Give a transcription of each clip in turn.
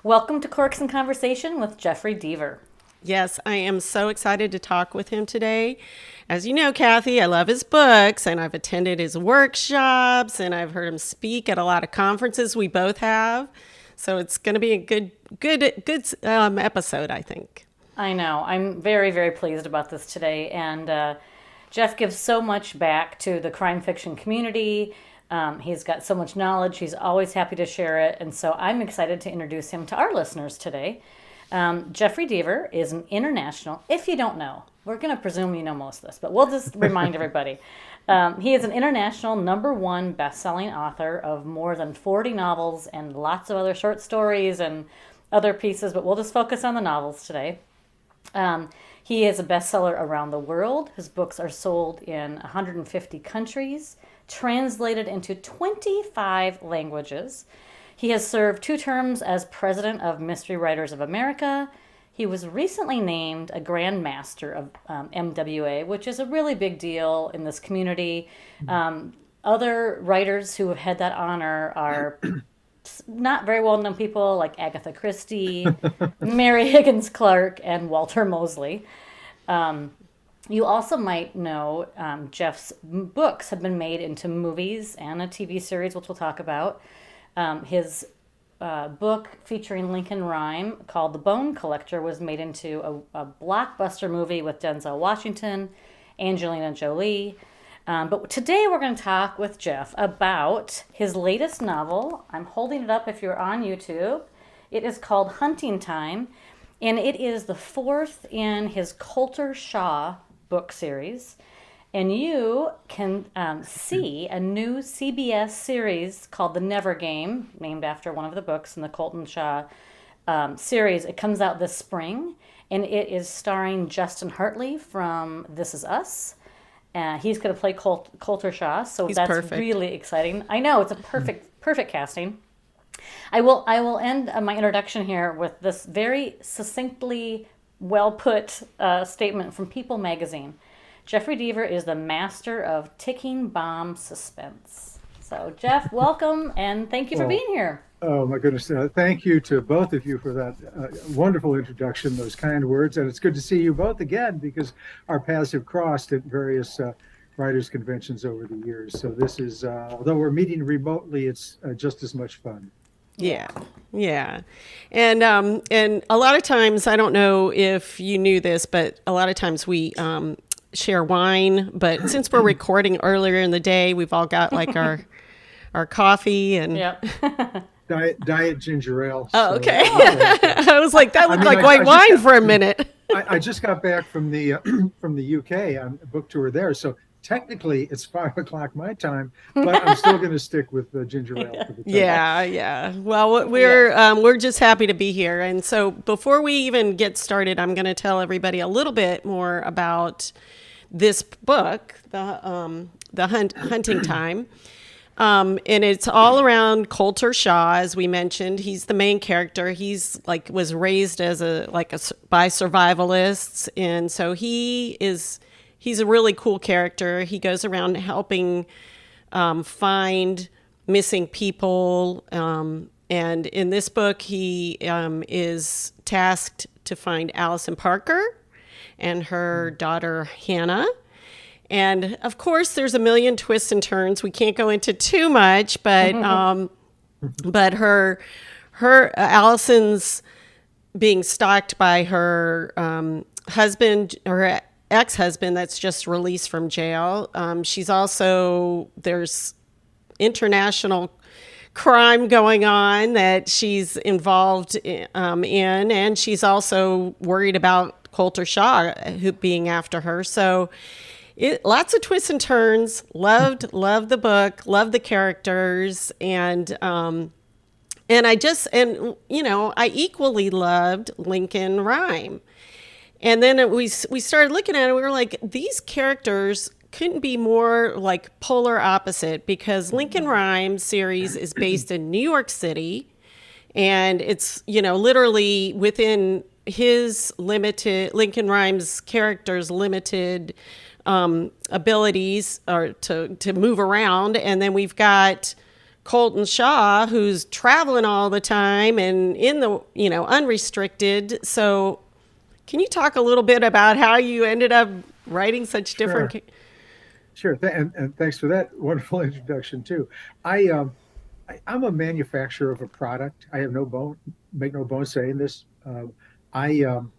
Welcome to Corks Conversation with Jeffery Deaver. Yes, I am so excited to talk with him today. As you know, Kathy, I love his books, and I've attended his workshops, and I've heard him speak at a lot of conferences we both have. So it's going to be a good episode, I think. I know. I'm very, very pleased about this today. And Jeff gives so much back to the crime fiction community. He's got so much knowledge. He's always happy to share it. And so I'm excited to introduce him to our listeners today. Jeffery Deaver is an international, if you don't know, we're going to presume you know most of this, but we'll just remind everybody. He is an international #1 best-selling author of more than 40 novels and lots of other short stories and other pieces, but we'll just focus on the novels today. He is a bestseller around the world. His books are sold in 150 countries, translated into 25 languages. He has served 2 terms as president of Mystery Writers of America. He was recently named a Grand Master of MWA, which is a really big deal in this community. Other writers who have had that honor are not very well-known people like Agatha Christie, Mary Higgins Clark, and Walter Mosley. You also might know Jeff's books have been made into movies and a TV series, which we'll talk about. His book featuring Lincoln Rhyme called The Bone Collector was made into a blockbuster movie with Denzel Washington, Angelina Jolie. But today we're going to talk with Jeff about his latest novel. I'm holding it up if you're on YouTube. It is called Hunting Time, and it is the 4th in his Colter Shaw book series. And you can see a new CBS series called The Never Game, named after one of the books in the Colter Shaw series. It comes out this spring, and it is starring Justin Hartley from This Is Us. He's going to play Colter Shaw, so He's that's perfect. really exciting. I know, it's a perfect casting. I will end my introduction here with this very succinctly well-put statement from People magazine. Jeffery Deaver is the Master of Ticking-Bomb Suspense. So, Jeff, welcome, and thank you for being here. Oh, my goodness. Thank you to both of you for that wonderful introduction, those kind words. And it's good to see you both again because our paths have crossed at various writers' conventions over the years. So this is, although we're meeting remotely, it's just as much fun. Yeah. And a lot of times, I don't know if you knew this, but a lot of times we share wine. But since we're recording earlier in the day, we've all got like our coffee and... Yep. Diet ginger ale. Oh, okay. I was like, that looked like white wine for a minute. I just got back from the UK on a book tour there, so technically it's 5 o'clock my time, but I'm still going to stick with the ginger ale for the time. Yeah. Well, we're just happy to be here, and so before we even get started, I'm going to tell everybody a little bit more about this book, the Hunting Time. And it's all around Colter Shaw, as we mentioned. He's the main character. He's was raised as by survivalists, and so he's a really cool character. He goes around helping find missing people, and in this book, he is tasked to find Allison Parker and her daughter Hannah. And of course, there's a million twists and turns. We can't go into too much, but her Allison's being stalked by her husband, her ex-husband that's just released from jail. She's also, there's international crime going on that she's involved in, and she's also worried about Colter Shaw being after her. So lots of twists and turns. Loved the book, loved the characters, and I equally loved Lincoln Rhyme. And then we started looking at it. We were like, these characters couldn't be more like polar opposite, because Lincoln Rhyme series is based in New York City, and it's literally within his limited Lincoln Rhyme's character's limited abilities or to move around. And then we've got Colter Shaw, who's traveling all the time and in the, unrestricted. So can you talk a little bit about how you ended up writing such different... Sure. And thanks for that wonderful introduction too. I'm a manufacturer of a product. I have make no bones saying this. I am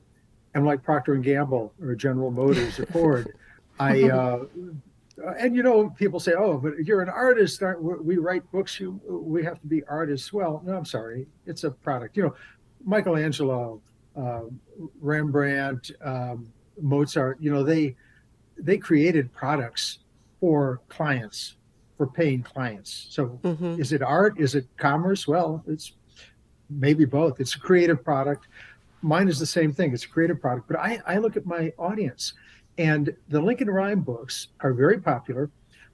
like Procter and Gamble or General Motors or Ford. And people say, "Oh, but you're an artist. We write books. We have to be artists." Well, no, I'm sorry. It's a product. Michelangelo, Rembrandt, Mozart. They created products for clients, for paying clients. So is it art? Is it commerce? Well, it's maybe both. It's a creative product. Mine is the same thing. It's a creative product. But I look at my audience, and the Lincoln Rhyme books are very popular,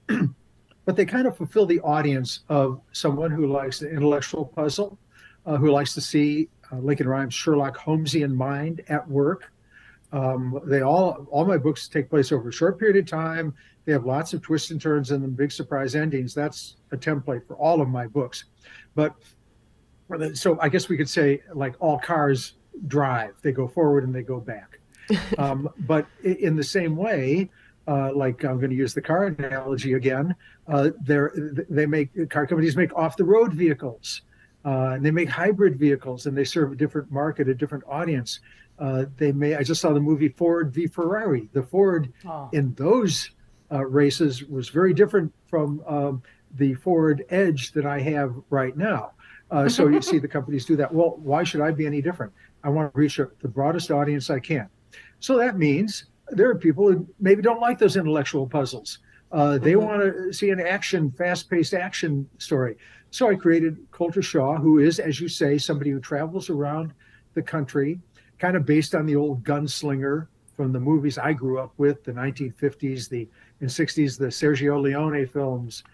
but they kind of fulfill the audience of someone who likes the intellectual puzzle, who likes to see Lincoln Rhyme's Sherlock Holmesian mind at work. All my books take place over a short period of time. They have lots of twists and turns and then big surprise endings. That's a template for all of my books. So I guess we could say, like, all cars drive. They go forward and they go back. But in the same way, like, I'm going to use the car analogy again. Car companies make off-the-road vehicles, and they make hybrid vehicles, and they serve a different market, a different audience. I just saw the movie Ford v Ferrari. The Ford in those races was very different from the Ford Edge that I have right now. So you see the companies do that. Well, why should I be any different? I want to reach the broadest audience I can. So that means there are people who maybe don't like those intellectual puzzles. They want to see an fast-paced action story. So I created Colter Shaw, who is, as you say, somebody who travels around the country, kind of based on the old gunslinger from the movies I grew up with, the 1950s, and 60s, the Sergio Leone films,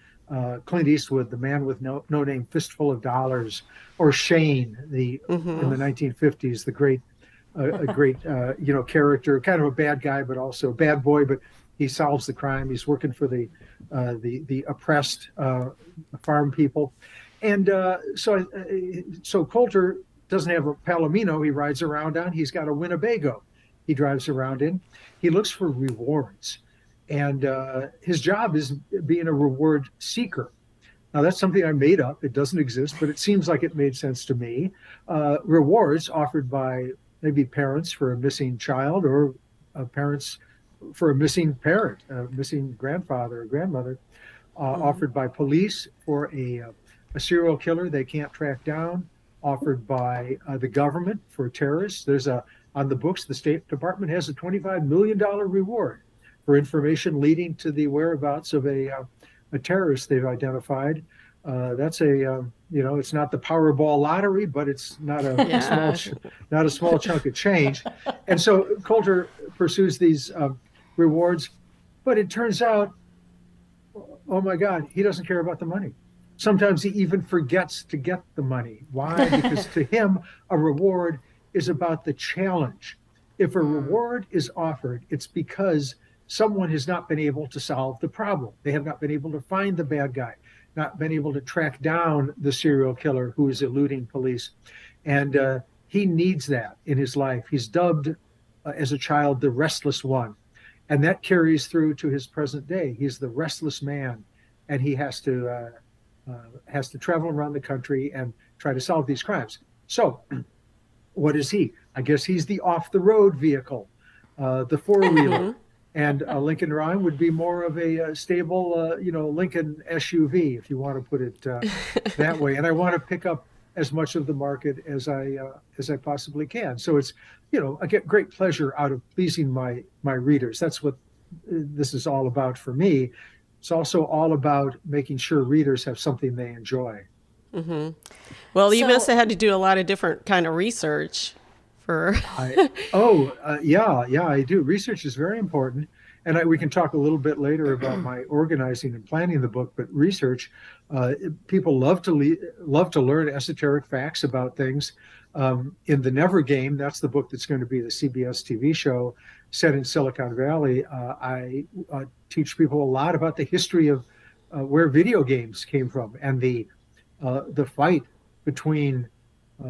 Clint Eastwood, the man with no name, Fistful of Dollars, or Shane, in the 1950s, the great character, kind of a bad guy, but also a bad boy, but he solves the crime. He's working for the oppressed farm people. And so Colter doesn't have a Palomino he rides around on. He's got a Winnebago he drives around in. He looks for rewards. And his job is being a reward seeker. Now, that's something I made up. It doesn't exist, but it seems like it made sense to me. Rewards offered by maybe parents for a missing child, or parents for a missing parent, a missing grandfather or grandmother, offered by police for a serial killer they can't track down, offered by the government for terrorists. On the books, the State Department has a $25 million reward for information leading to the whereabouts of a terrorist they've identified. That's it's not the Powerball lottery, but it's not a small chunk of change. And so Colter pursues these rewards, but it turns out, oh my God, he doesn't care about the money. Sometimes he even forgets to get the money. Why? Because to him, a reward is about the challenge. If a reward is offered, it's because someone has not been able to solve the problem. They have not been able to find the bad guy, not been able to track down the serial killer who is eluding police. And he needs that in his life. He's dubbed as a child the restless one. And that carries through to his present day. He's the restless man, and he has to travel around the country and try to solve these crimes. So what is he? I guess he's the off-the-road vehicle, the four-wheeler. And a Lincoln Rhyme would be more of a stable, Lincoln SUV, if you want to put it that way. And I want to pick up as much of the market as I possibly can. So it's, I get great pleasure out of pleasing my readers. That's what this is all about for me. It's also all about making sure readers have something they enjoy. Mm-hmm. Well, you must have had to do a lot of different kind of research. I do. Research is very important, and we can talk a little bit later about my organizing and planning the book. But research, people love to learn esoteric facts about things. In The Never Game, that's the book that's going to be the CBS TV show set in Silicon Valley. I teach people a lot about the history of where video games came from and the the fight between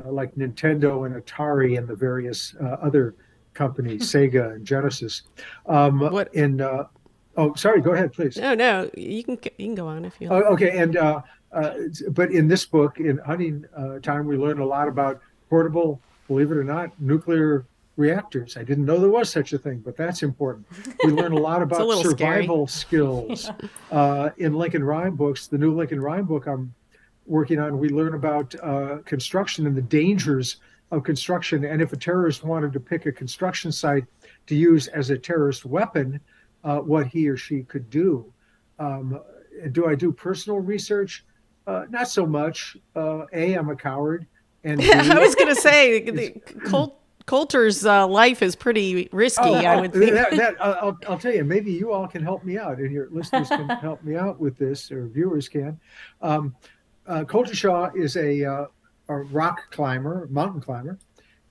like Nintendo and Atari and the various other companies, Sega and Genesis. What? Oh, sorry, go ahead, please. No, you can go on if you Oh, like. okay, and but in this book, in Hunting Time, we learned a lot about portable, believe it or not, nuclear reactors. I didn't know there was such a thing, but that's important. We learn a lot It's a about little scary. survival skills. In Lincoln Rhyme books, the new Lincoln Rhyme book I'm working on, we learn about construction and the dangers of construction. And if a terrorist wanted to pick a construction site to use as a terrorist weapon, what he or she could do. Do I do personal research? Not so much. A, I'm a coward, and I B, was going to say it's, Coulter's life is pretty risky, I would think. I'll tell you. Maybe you all can help me out, and your listeners can help me out with this, or viewers can. Colter Shaw is a rock climber, mountain climber,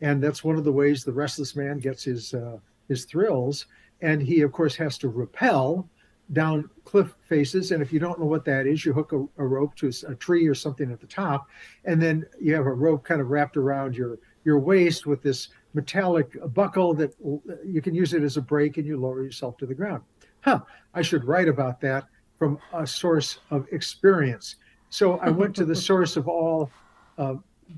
and that's one of the ways the restless man gets his thrills. And he, of course, has to rappel down cliff faces. And if you don't know what that is, you hook a rope to a tree or something at the top, and then you have a rope kind of wrapped around your waist with this metallic buckle that you can use it as a brake, and you lower yourself to the ground. I should write about that from a source of experience. So I went to the source of all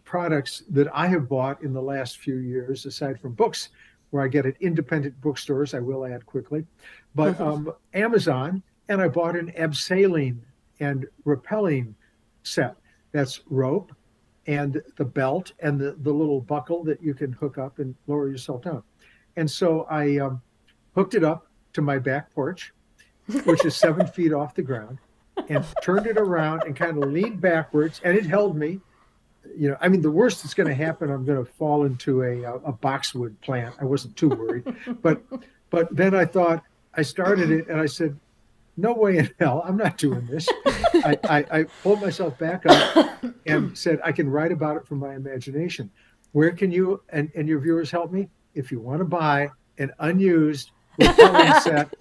products that I have bought in the last few years, aside from books, where I get at independent bookstores, I will add quickly, but Amazon, and I bought an abseiling and rappelling set. That's rope and the belt and the little buckle that you can hook up and lower yourself down. And so I hooked it up to my back porch, which is 7 feet off the ground, and turned it around and kind of leaned backwards, and it held me. I mean, the worst that's going to happen, I'm going to fall into a boxwood plant. I wasn't too worried, but then I started it, and I said, no way in hell, I'm not doing this. I pulled myself back up and said, I can write about it from my imagination. Where can you and your viewers help me? If you want to buy an unused rappelling set,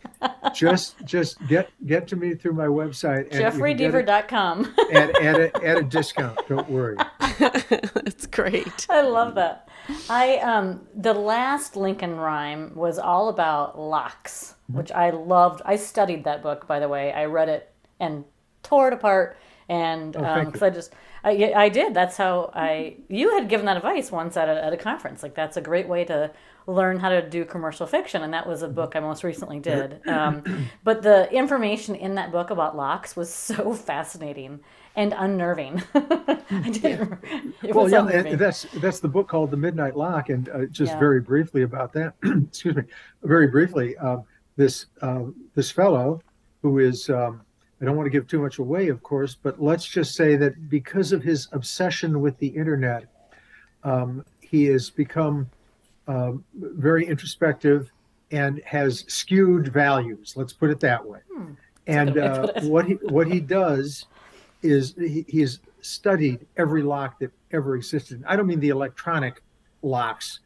just get to me through my website. And JefferyDeaver.com. At a discount. Don't worry. That's great. I love that. The last Lincoln Rhyme was all about locks, which I loved. I studied that book, by the way. I read it and tore it apart, and because I did. That's how you had given that advice once at a conference. Like, that's a great way to learn how to do commercial fiction, and that was a book I most recently did. But the information in that book about locks was so fascinating and unnerving. I didn't. And that's the book called The Midnight Lock, and very briefly about that. Excuse me. Very briefly, this fellow who is. I don't want to give too much away, of course, but let's just say that because of his obsession with the internet, he has become very introspective and has skewed values. Let's put it that way. And what he does is he has studied every lock that ever existed. I don't mean the electronic locks,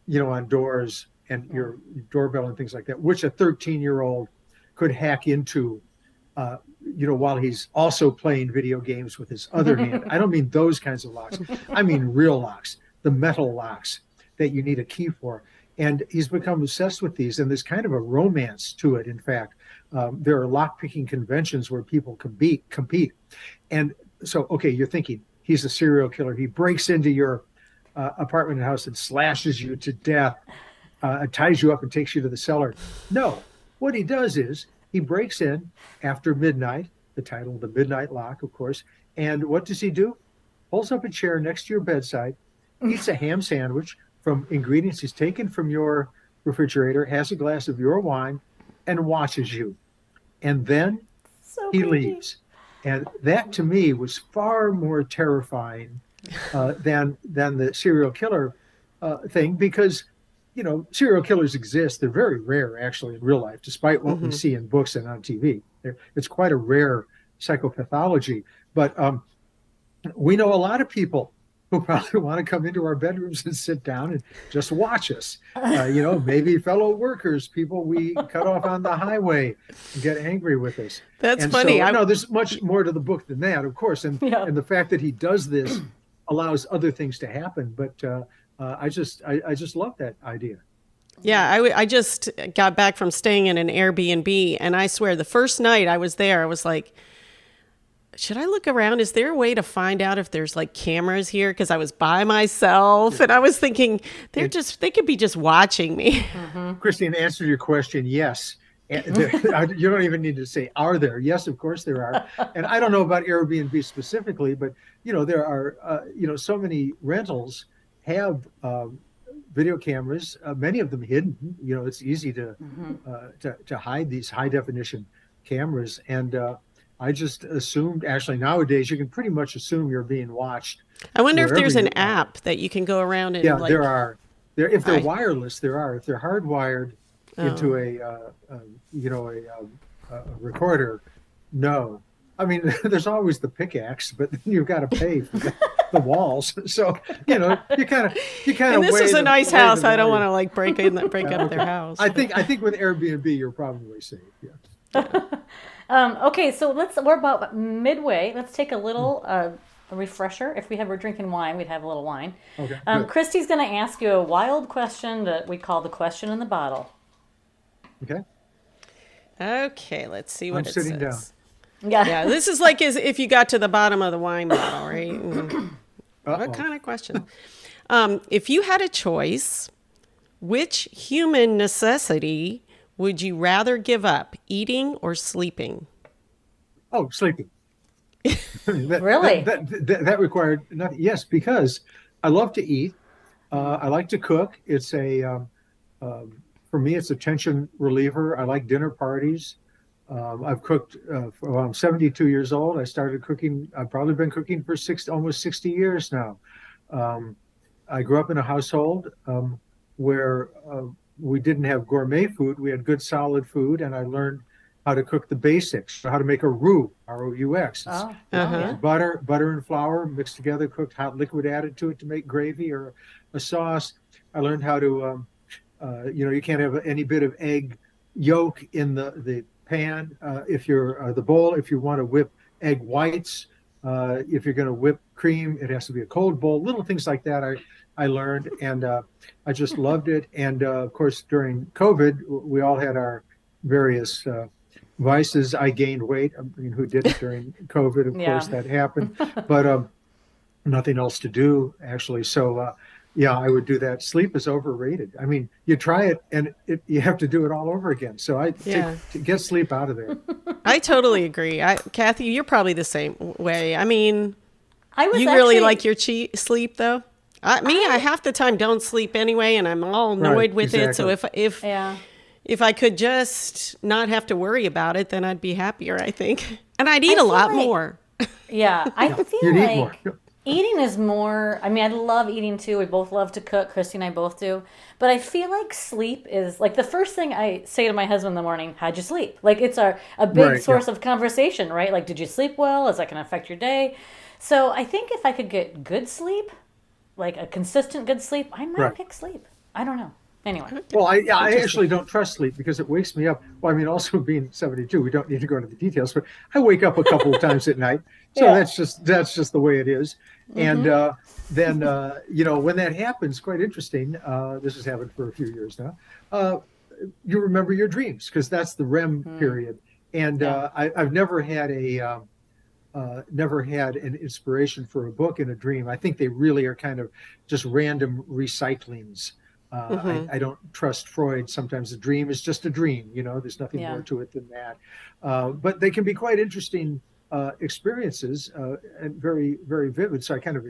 on doors and your doorbell and things like that, which a 13-year-old could hack into, while he's also playing video games with his other hand. I don't mean those kinds of locks. I mean real locks, the metal locks that you need a key for. And he's become obsessed with these, and there's kind of a romance to it. In fact, there are lock-picking conventions where people compete. And so, okay, you're thinking, he's a serial killer. He breaks into your apartment house and slashes you to death, ties you up and takes you to the cellar. No, what he does is he breaks in after midnight, the title, The Midnight Lock, of course. And what does he do? Pulls up a chair next to your bedside, eats a ham sandwich from ingredients he's taken from your refrigerator, has a glass of your wine, and watches you. And then he leaves. And that, to me, was far more terrifying than the serial killer thing, because, serial killers exist. They're very rare, actually, in real life, despite what we see in books and on TV. It's quite a rare psychopathology. But we know a lot of people who probably want to come into our bedrooms and sit down and just watch us. Maybe fellow workers, people we cut off on the highway, get angry with us. That's and funny. So, no, there's much more to the book than that, of course. And the fact that he does this allows other things to happen. But I just love that idea. Yeah, I just got back from staying in an Airbnb, and I swear the first night I was there, I was like, should I look around? Is there a way to find out if there's like cameras here? Because I was by myself, and I was thinking they could be just watching me. Mm-hmm. Christine, answer your question, yes. You don't even need to say, are there? Yes, of course there are. And I don't know about Airbnb specifically, but there are so many rentals have video cameras, many of them hidden. It's easy to hide these high definition cameras. And I just assumed, actually nowadays you can pretty much assume you're being watched. I wonder if there's an app that you can go around and there are. If they're wireless, there are. If they're hardwired into a recorder, no. I mean, there's always the pickaxe, but then you've got to pay for the walls. So you kind of. And this is a nice house. I don't want to like break up their house. I think with Airbnb you're probably safe. Yeah. Okay, so we're about midway. Let's take a little a refresher. If we're drinking wine, we'd have a little wine. Okay. Christie's going to ask you a wild question that we call the question in the bottle. Okay. Okay, let's see what I'm sitting down. Yeah, this is like as if you got to the bottom of the wine bottle, right? What kind of question? If you had a choice, which human necessity would you rather give up, eating or sleeping? Oh, sleeping. Really? That required nothing. Yes, because I love to eat. I like to cook. It's for me, it's a tension reliever. I like dinner parties. I've cooked I'm 72 years old. I started cooking. I've probably been cooking for almost 60 years now. I grew up in a household where we didn't have gourmet food. We had good, solid food, and I learned how to cook the basics, how to make a roux, R-O-U-X. Butter and flour mixed together, cooked, hot liquid added to it to make gravy or a sauce. I learned how to, you can't have any bit of egg yolk in the pan. If you're the bowl, if you want to whip egg whites, if you're going to whip cream, it has to be a cold bowl. Little things like that I learned, and I just loved it. And of course, during COVID, we all had our various vices. I gained weight. I mean, who didn't during COVID? Of course, that happened. But nothing else to do, actually. So, I would do that. Sleep is overrated. I mean, you try it, and you have to do it all over again. So to get sleep out of there. I totally agree. Kathy, you're probably the same way. I mean, really like your sleep, though? I half the time don't sleep anyway, and I'm all annoyed with it. So if I could just not have to worry about it, then I'd be happier, I think. And I'd eat a lot more. Yeah, I feel like eating is more. I mean, I love eating too. We both love to cook. Christy and I both do. But I feel like sleep is like the first thing I say to my husband in the morning. How'd you sleep? Like it's a big source of conversation, right? Like, did you sleep well? Is that going to affect your day? So I think if I could get good sleep, like a consistent good sleep, I might pick sleep. I don't know. Anyway. Well, I actually don't trust sleep because it wakes me up. Well, I mean, also being 72, we don't need to go into the details, but I wake up a couple of times at night. So that's just the way it is. And then, when that happens, quite interesting. This has happened for a few years now. You remember your dreams because that's the REM period. And I've never had an inspiration for a book in a dream. I think they really are kind of just random recyclings. I don't trust Freud. Sometimes a dream is just a dream. There's nothing more to it than that. But they can be quite interesting experiences and very, very vivid. So I kind of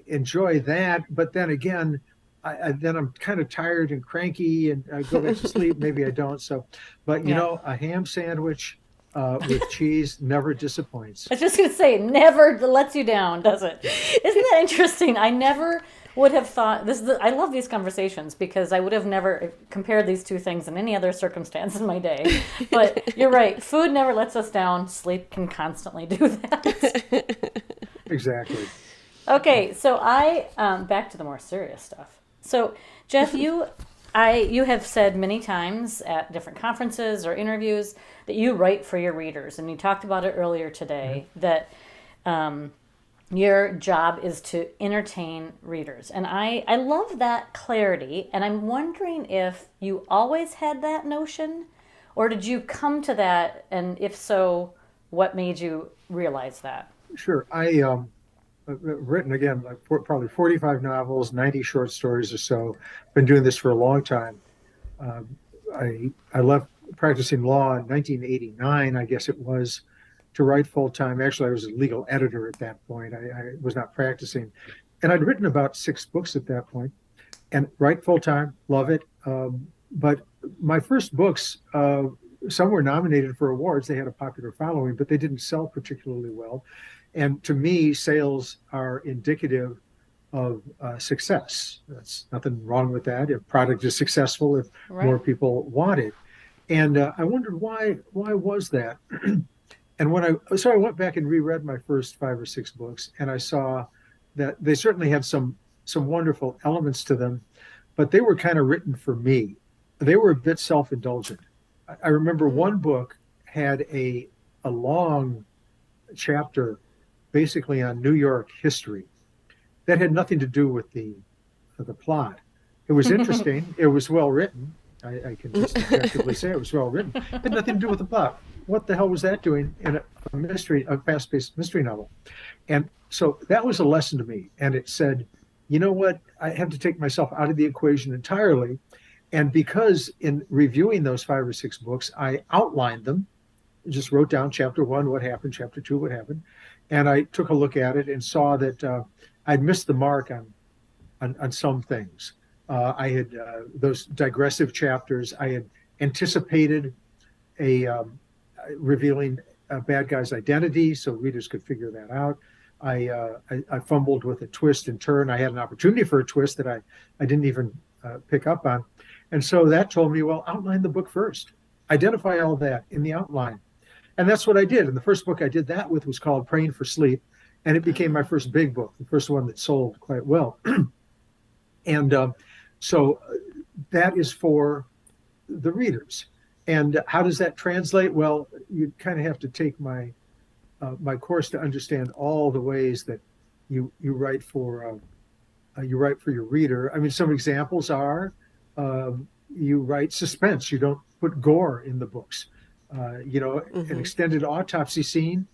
enjoy that. But then again, then I'm kind of tired and cranky and I go back to sleep. Maybe I don't. So, but a ham sandwich with cheese never disappoints. I was just going to say, never lets you down, does it? Isn't that interesting? I never would have thought I love these conversations because I would have never compared these two things in any other circumstance in my day. But you're right. Food never lets us down. Sleep can constantly do that. Exactly. Okay, so I back to the more serious stuff. So, Jeff, you have said many times at different conferences or interviews that you write for your readers, and you talked about it earlier today that your job is to entertain readers, and I love that clarity. And I'm wondering if you always had that notion, or did you come to that, and if so, what made you realize that? Sure. I've written again probably 45 novels, 90 short stories or so. Been doing this for a long time. I left practicing law in 1989, I guess it was, to write full time. Actually, I was a legal editor at that point. I was not practicing, and I'd written about 6 books at that point. And write full time, love it. But my first books, some were nominated for awards. They had a popular following, but they didn't sell particularly well. And to me, sales are indicative of success. That's nothing wrong with that. If product is successful, if more Right. people want it. And I wondered why was that? And I went back and reread my first 5 or 6 books, and I saw that they certainly had some wonderful elements to them, but they were kind of written for me. They were a bit self-indulgent. I remember one book had a long chapter basically on New York history that had nothing to do with the plot. It was interesting. It was well written. I can just objectively say it was well written. It had nothing to do with the plot. What the hell was that doing in a fast-paced mystery novel? And so that was a lesson to me. And it said, you know what? I have to take myself out of the equation entirely. And because in reviewing those 5 or 6 books, I outlined them, just wrote down chapter 1, what happened, chapter 2, what happened. And I took a look at it and saw that I'd missed the mark on some things. I had those digressive chapters. I had anticipated revealing a bad guy's identity so readers could figure that out. I fumbled with a twist and turn. I had an opportunity for a twist that I didn't even pick up on. And so that told me, well, outline the book first. Identify all that in the outline. And that's what I did. And the first book I did that with was called Praying for Sleep. And it became my first big book, the first one that sold quite well. And so that is for the readers. And how does that translate? Well, you kind of have to take my course to understand all the ways that you write for your reader. I mean, some examples are you write suspense. You don't put gore in the books. An extended autopsy scene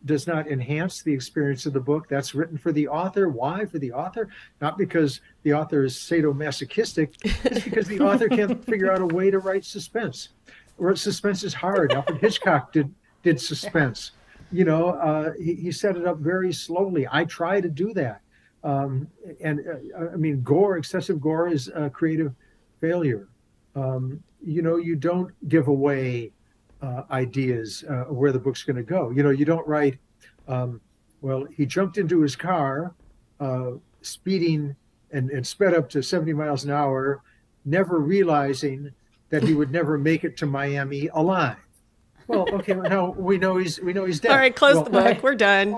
does not enhance the experience of the book. That's written for the author. Why for the author? Not because the author is sadomasochistic. It's because the author can't figure out a way to write suspense. Or suspense is hard. Alfred Hitchcock did suspense. He set it up very slowly. I try to do that. I mean, gore, excessive gore is a creative failure. You don't give away ideas where the book's going to go. You don't write, well, he jumped into his car, speeding and sped up to 70 miles an hour, never realizing that he would never make it to Miami alive. Well, okay, now we know he's dead. All right, close the book. We're done.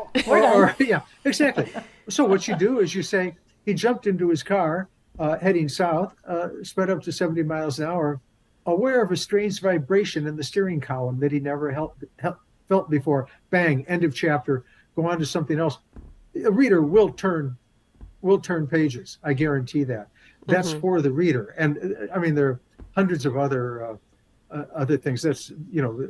Yeah, exactly. So what you do is you say he jumped into his car, heading south, sped up to 70 miles an hour, aware of a strange vibration in the steering column that he never felt before. Bang, end of chapter. Go on to something else. A reader will turn pages. I guarantee that. That's for the reader. And I mean, there are hundreds of other things. That's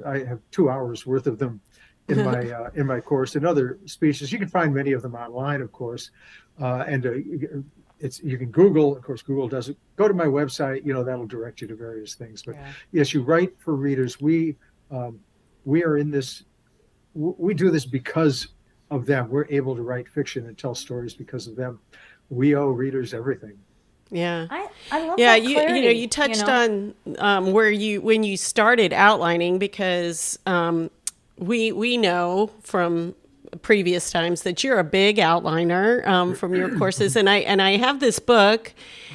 I have 2 hours worth of them in my course and other speeches. You can find many of them online, of course, and you can Google. Of course, Google does it. Go to my website. That'll direct you to various things. But yes, you write for readers. We are in this. We do this because of them. We're able to write fiction and tell stories because of them. We owe readers everything. Yeah. I love that clarity, you touched on when you started outlining, because we know from previous times that you're a big outliner from your courses, and I have this book,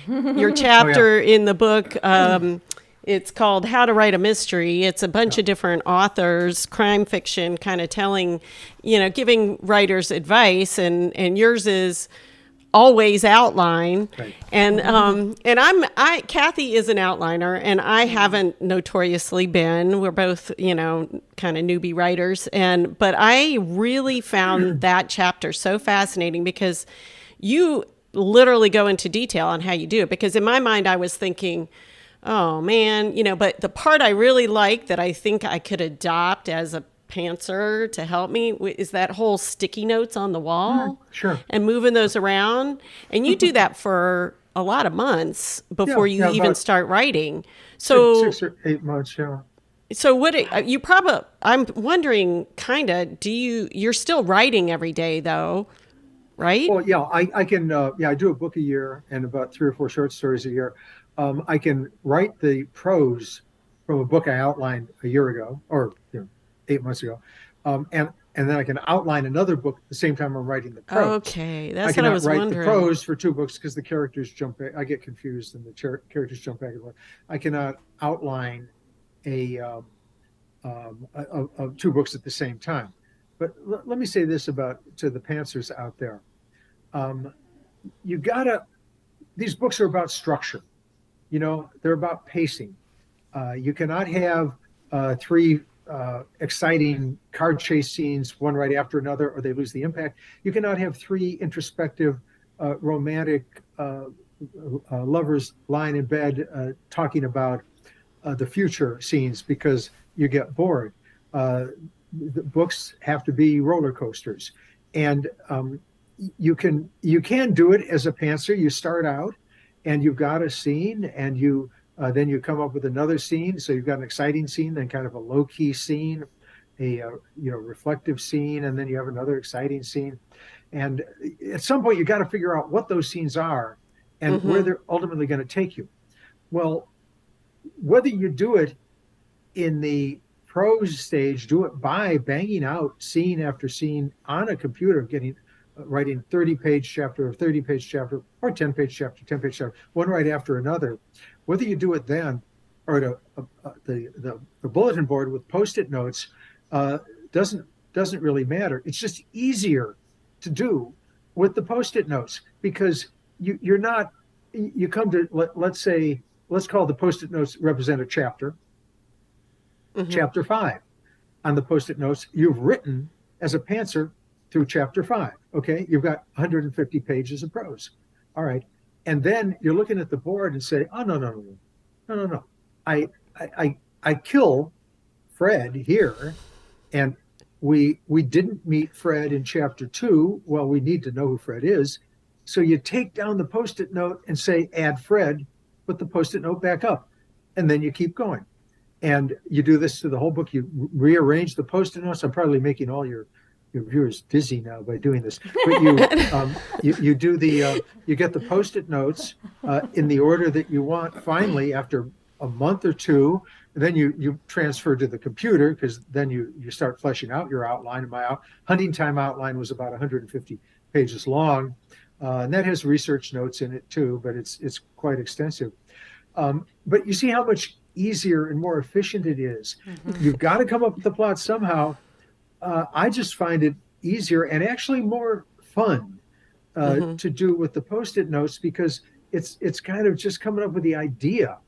your chapter in the book It's called How to Write a Mystery. It's a bunch of different authors, crime fiction, kind of telling, giving writers advice, and yours is always outline. Right. And Cathi is an outliner, and I haven't notoriously been. We're both, kind of newbie writers, but I really found that chapter so fascinating because you literally go into detail on how you do it. Because in my mind, I was thinking, oh man, but the part I really like that I think I could adopt as a pantser to help me is that whole sticky notes on the wall. Sure. And moving those around. And you do that for a lot of months before you even start writing. So 6 or 8 months, yeah. So I'm wondering you're still writing every day though, right? Well, yeah, I can, I do a book a year and about 3 or 4 short stories a year. I can write the prose from a book I outlined a year ago, or 8 months ago, and then I can outline another book at the same time I'm writing the prose. Okay, that's what I was wondering. I cannot write the prose for 2 books because the characters jump back. I get confused and the characters jump back and forth. I cannot outline of 2 books at the same time. But let me say this to the pantsers out there. These books are about structure. They're about pacing. You cannot have 3 exciting car chase scenes, one right after another, or they lose the impact. You cannot have 3 introspective, romantic lovers lying in bed talking about the future scenes because you get bored. The books have to be roller coasters, and you can do it as a pantser. You start out, and you've got a scene, and then you come up with another scene. So you've got an exciting scene, then kind of a low-key scene, a reflective scene, and then you have another exciting scene. And at some point, you got to figure out what those scenes are and where they're ultimately going to take you. Well, whether you do it in the prose stage, do it by banging out scene after scene on a computer, writing 30-page chapter or 30-page chapter or 10-page chapter, 10-page chapter, one right after another. Whether you do it then or at the bulletin board with Post-it notes doesn't really matter. It's just easier to do with the Post-it notes because you come to, let's call the Post-it notes represent a chapter. Chapter 5 on the Post-it notes, you've written as a pantser through chapter 5. Okay, you've got 150 pages of prose. All right, and then you're looking at the board and say, oh no, I kill Fred here, and we didn't meet Fred in chapter 2. Well, we need to know who Fred is, so you take down the Post-it note and say add Fred, put the Post-it note back up, and then you keep going. And you do this to the whole book. You rearrange the Post-it notes. I'm probably making all your viewers dizzy now by doing this. But you get the Post-it notes in the order that you want. Finally, after a month or 2, then you transfer to the computer because then you start fleshing out your outline. My hunting time outline was about 150 pages long, and that has research notes in it too. But it's quite extensive. But you see how much easier and more efficient it is. You've got to come up with the plot somehow. I just find it easier and actually more fun to do with the Post-it notes because it's kind of just coming up with the idea.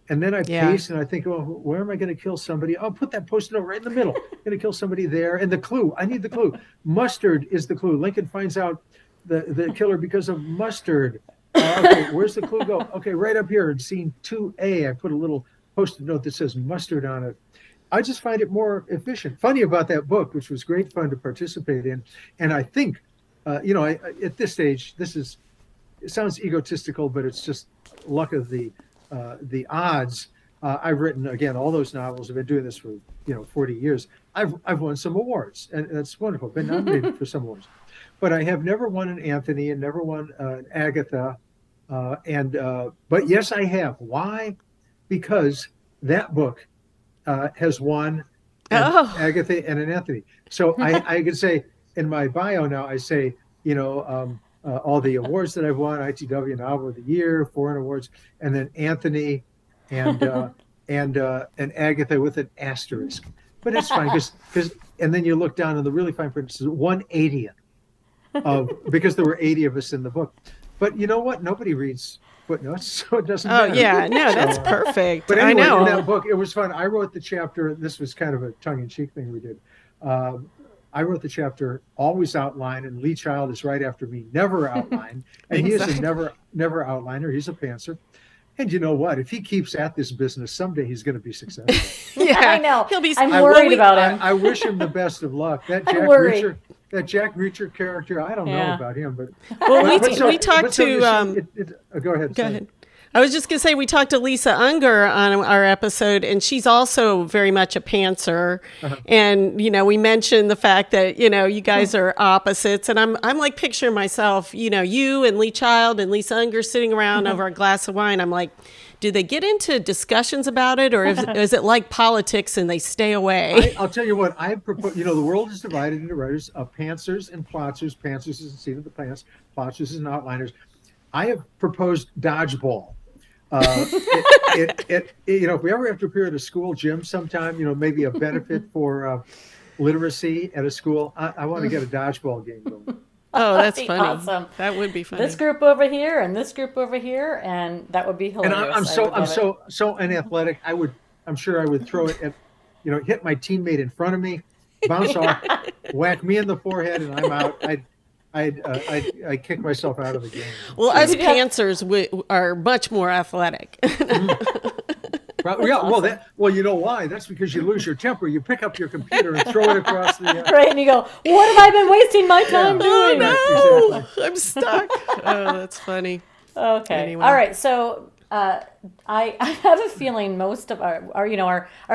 And then I pace and I think, oh, where am I going to kill somebody? I'll put that Post-it note right in the middle. I'm going to kill somebody there. And the clue, I need the clue. Mustard is the clue. Lincoln finds out the killer because of mustard. Okay, where's the clue go? Okay, right up here in scene 2A, I put a little Post-it note that says mustard on it. I just find it more efficient. Funny about that book, which was great fun to participate in. And I think, at this stage, it sounds egotistical, but it's just luck of the odds. I've written, again, all those novels. I've been doing this for, 40 years. I've won some awards, and that's wonderful. Been nominated for some awards. But I have never won an Anthony and never won an Agatha. But yes, I have. Why? Because that book has won an Agatha and an Anthony. So I could say in my bio now, I say, all the awards that I've won, ITW Novel of the Year, foreign awards, and then Anthony and and Agatha with an asterisk. But it's fine because and then you look down and the really fine print says 1/80th of because there were 80 of us in the book. But you know what? Nobody reads footnotes, so it doesn't matter. Oh yeah, no, that's perfect. But anyway, I know. in that book, it was fun. I wrote the chapter. This was kind of a tongue-in-cheek thing we did. I wrote the chapter always outline, and Lee Child is right after me, never outline, and he is a never outliner. He's a pantser. And you know what? If he keeps at this business, someday he's going to be successful. Yeah, I know. He'll be. I'm worried about him. I wish him the best of luck. That Jack Reacher character, I don't know about him, but well, we talked to. Go ahead. Go ahead. I was just going to say, we talked to Lisa Unger on our episode, and she's also very much a pantser. And, you know, we mentioned the fact that, you know, you guys are opposites. And I'm like picturing myself, you know, you and Lee Child and Lisa Unger sitting around over a glass of wine. I'm like, do they get into discussions about it, or is it like politics and they stay away? I'll tell you what, I propose, you know, the world is divided into writers, pantsers and plotters. Pantsers is the seat of the pants, plotters is outliners. I have proposed dodgeball. You know, if we ever have to appear at a school gym sometime, you know, maybe a benefit for literacy at a school, I want to get a dodgeball game going. Oh, that's funny. Awesome. That would be funny. This group over here and this group over here, and that would be hilarious. And I'm so unathletic. I'm sure I would throw it at, you know, hit my teammate in front of me, bounce off, whack me in the forehead, and I'm out. I'd kick myself out of the game. Well, us pantsers are much more athletic. Well, you know why? That's because you lose your temper. You pick up your computer and throw it across the. Right, and you go, "What have I been wasting my time doing?" Oh no, exactly. I'm stuck. Oh, that's funny. Okay, anyway. All right. So I have a feeling most of our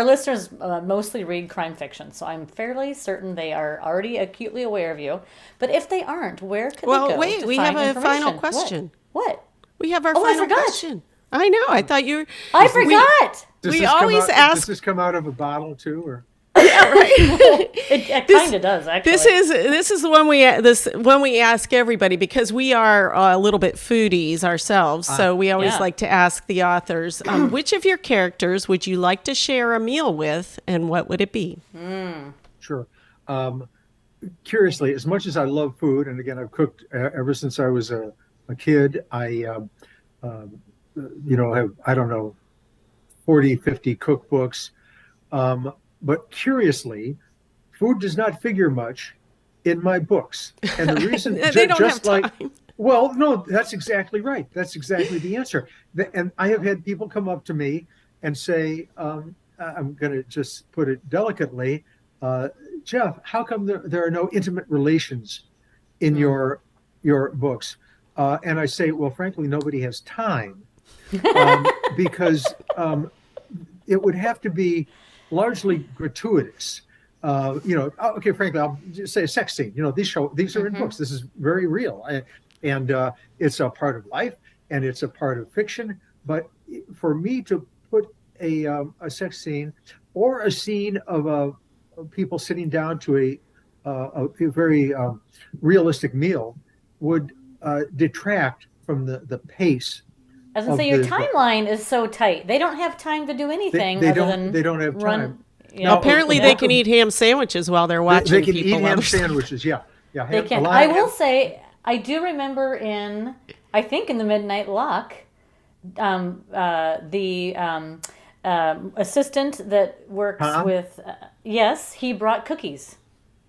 listeners mostly read crime fiction, so I'm fairly certain they are already acutely aware of you. But if they aren't, where could they go? Well, wait, we have a final question. What? We have our final question. I know. I thought you. I forgot. Does this come out of a bottle too, or? Yeah, right. It kind of does, actually. This is the one we ask everybody, because we are a little bit foodies ourselves. So we always like to ask the authors, which of your characters would you like to share a meal with, and what would it be? Sure. Curiously, as much as I love food, and again, I've cooked ever since I was a kid. I have, I don't know, 40, 50 cookbooks. But curiously, food does not figure much in my books. And the reason, they don't have time. Well, no, that's exactly right. That's exactly the answer. And I have had people come up to me and say, I'm going to just put it delicately, Jeff, how come there are no intimate relations in your books? And I say, well, frankly, nobody has time because it would have to be largely gratuitous. Okay, frankly, I'll just say a sex scene. You know, these are in books. This is very real. And it's a part of life, and it's a part of fiction. But for me to put a sex scene or a scene of people sitting down to a very realistic meal would detract from the pace. I was going to say, your timeline is so tight. They don't have time to do anything they don't have time. Now, apparently they can eat ham sandwiches while they're watching They can people. eat ham sandwiches, yeah. They can. I will say, I do remember I think in the Midnight Lock, the assistant that works with, he brought cookies.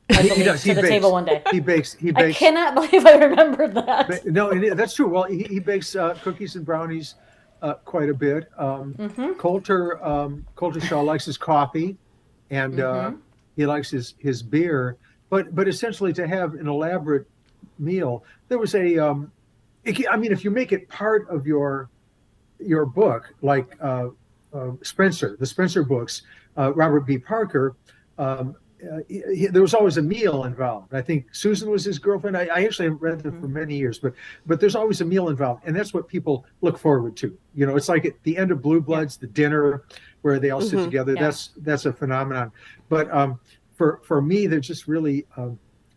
To the table one day. He bakes. I cannot believe I remembered that. No, that's true. Well, he bakes cookies and brownies quite a bit. Colter Shaw likes his coffee, and he likes his beer. But essentially, to have an elaborate meal, there was if you make it part of your book, like Spencer, the Spencer books, Robert B. Parker. There was always a meal involved. I think Susan was his girlfriend. I actually haven't read them for many years, but there's always a meal involved, and that's what people look forward to. You know, it's like at the end of Blue Bloods, the dinner where they all sit together. Yeah. That's a phenomenon. But for me, there just really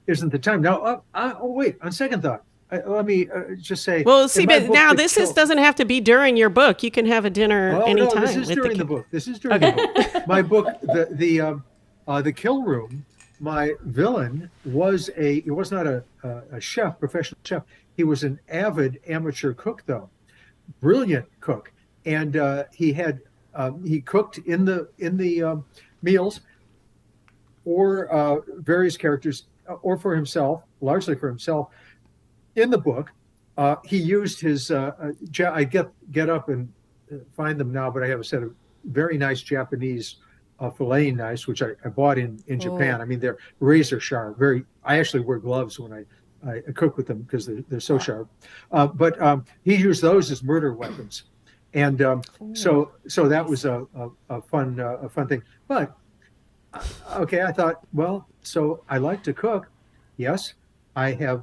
isn't the time. Now, wait. On second thought, let me just say. Well, see, in my but book, now The this Kill- doesn't have to be during your book. You can have a dinner Oh anytime. no, this is with during the book. This is during the book. My book, the Kill Room. My villain was he was not a chef, professional chef. He was an avid amateur cook, though, brilliant cook, and he cooked in the meals for various characters or for himself, largely for himself. In the book, he used his. I get up and find them now, but I have a set of very nice Japanese filleting knives, which I bought in Japan. Oh. I mean, they're razor sharp. I actually wear gloves when I cook with them because they're so sharp. But he used those as murder weapons, and so that was a fun thing. But okay, I thought, well, so I like to cook. Yes, I have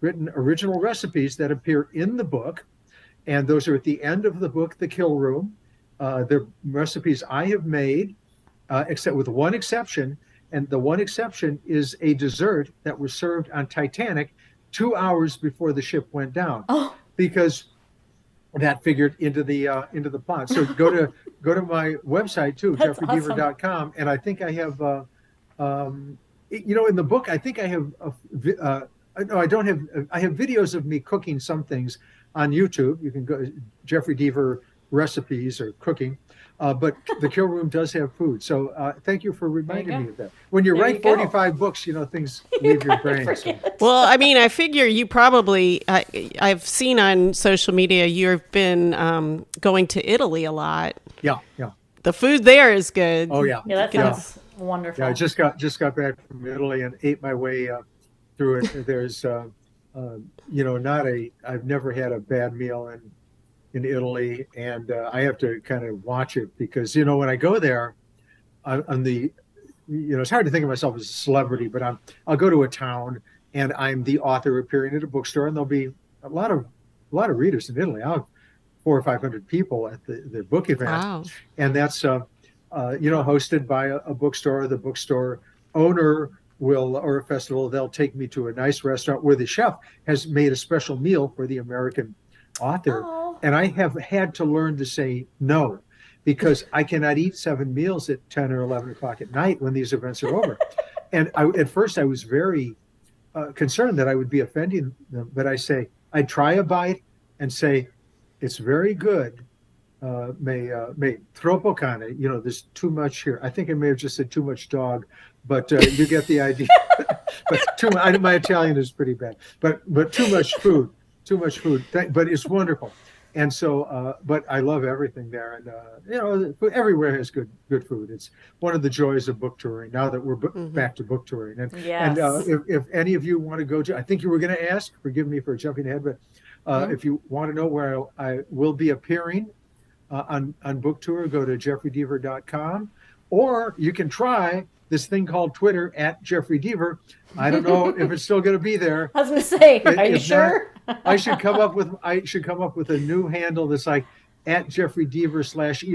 written original recipes that appear in the book, and those are at the end of the book, The Kill Room. They're recipes I have made, except with one exception, and the one exception is a dessert that was served on Titanic 2 hours before the ship went down, because that figured into the plot. So go to my website too, That's jeffreydiever.com, and I think I have in the book I think I have no, I don't have. I have videos of me cooking some things on YouTube. You can go Jeffery Deaver recipes or cooking, but the Kill Room does have food. So thank you for reminding me of that. When you write 45 books, things leave your brain. So. Well, I mean, I figure you probably. I've seen on social media you've been going to Italy a lot. Yeah. The food there is good. Oh yeah. Yeah, that sounds wonderful. Yeah, I just got back from Italy and ate my way through it. There's, I've never had a bad meal in Italy, and I have to kind of watch it because, when I go there, it's hard to think of myself as a celebrity, but I'll go to a town and I'm the author appearing at a bookstore, and there'll be a lot of readers in Italy. I'll have 400 or 500 people at the book event, Wow. and that's hosted by a bookstore. The bookstore owner or a festival, they'll take me to a nice restaurant where the chef has made a special meal for the American author. Oh. And I have had to learn to say no, because I cannot eat 7 meals at 10 or 11 o'clock at night when these events are over. And at first I was very concerned that I would be offending them, but I try a bite and say, it's very good. May troppo cane, there's too much here. I think I may have just said too much dog, but you get the idea. But my Italian is pretty bad, but too much food, but it's wonderful. And so, but I love everything there, and everywhere has good food. It's one of the joys of book touring. Now that we're back to book touring, and if any of you want to go to, I think you were going to ask. Forgive me for jumping ahead, but if you want to know where I will be appearing on book tour, go to jeffreydiever.com, or you can try this thing called Twitter at Jeffery Deaver. I don't know if it's still going to be there. I was going to say, are you sure? I should come up with a new handle that's like at Jeffery Deaver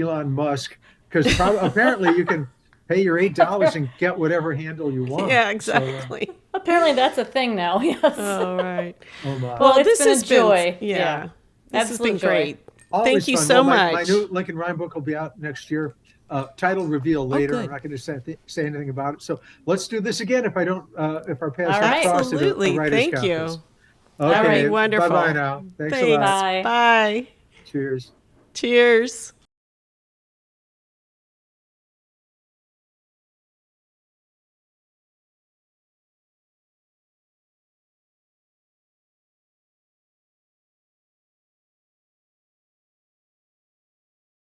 / Elon Musk, because apparently you can pay your $8 and get whatever handle you want. Yeah, exactly. So, apparently that's a thing now. Yes. All right. Oh my. Well, this has has been a joy. Yeah. This has been Absolute joy. great. Always Thank you fun. so Well, my much. new Lincoln Rhyme book will be out next year. Title reveal later. good. I'm not going to say anything about it. So let's do this again if our paths All right. cross at a Absolutely. writer's Thank you. conference. All Okay. right, wonderful. Bye-bye now. Thanks a Thanks. lot. Bye. Bye. Cheers. Cheers.